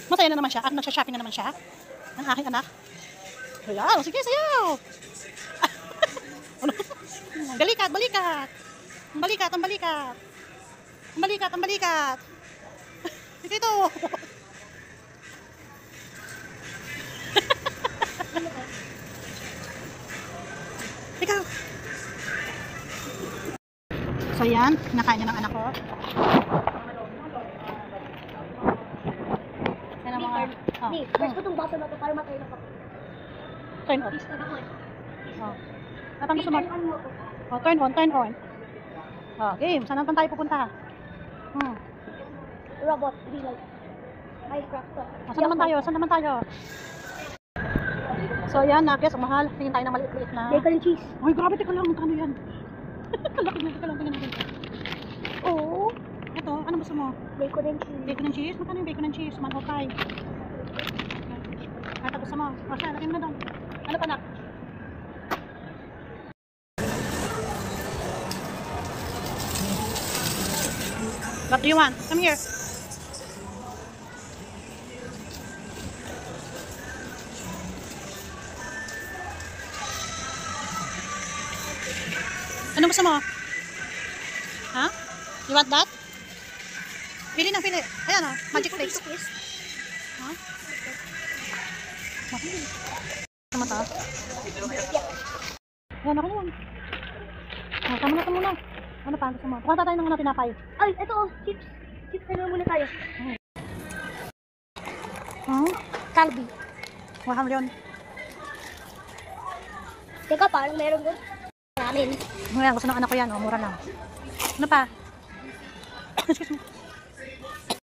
Masaya na naman siya. At nagsha-shopping na naman siya. Ang aking anak. Ayan, sige, sayaw. Balikat, balikat. Ang balikat, ang balikat. Ang balikat, ang balikat. Sige ito. Ikaw. So yan, kinakain niya ng anak ko. Yan ang mga... Press ko itong button na ito para matay na ko. Turn on. Oh. Natang gusto mo? Oh, turn on, turn on. Oh, game. Saan naman tayo pupunta? Robot, real life. Minecraft to. Oh, saan naman tayo? Saan naman tayo? So yan, guys, mahal. Tingin tayo ng maliit-liit na. Bacon and cheese. Uy, grabe, teka lang. Magkano yan? Kalaki na, teka lang. Tingnan natin. Oo. Ito, ano gusto mo? Bacon and cheese. Bacon and cheese? Magkano yung bacon and cheese? 105. Ito gusto mo? O siya, lagyan mo na doon. Ano pa, nak? What do you want? Come here. Ano gusto mo? Ha? You want that? Pili na, pili. Ayan o, magic flakes. Ha? Mahal. Sa mata? Ayan, ako yun. Tama na ito muna. Ano pa? Gusto mo? Pumunta tayo ng mga tinapay. Ay, ito oh, chips. Chips na muna tayo. Calbee. Mahal yun. Teka, parang meron doon. Namin. Ayan, gusto ng anak ko yan. O, mura lang. Ano pa? Excuse me.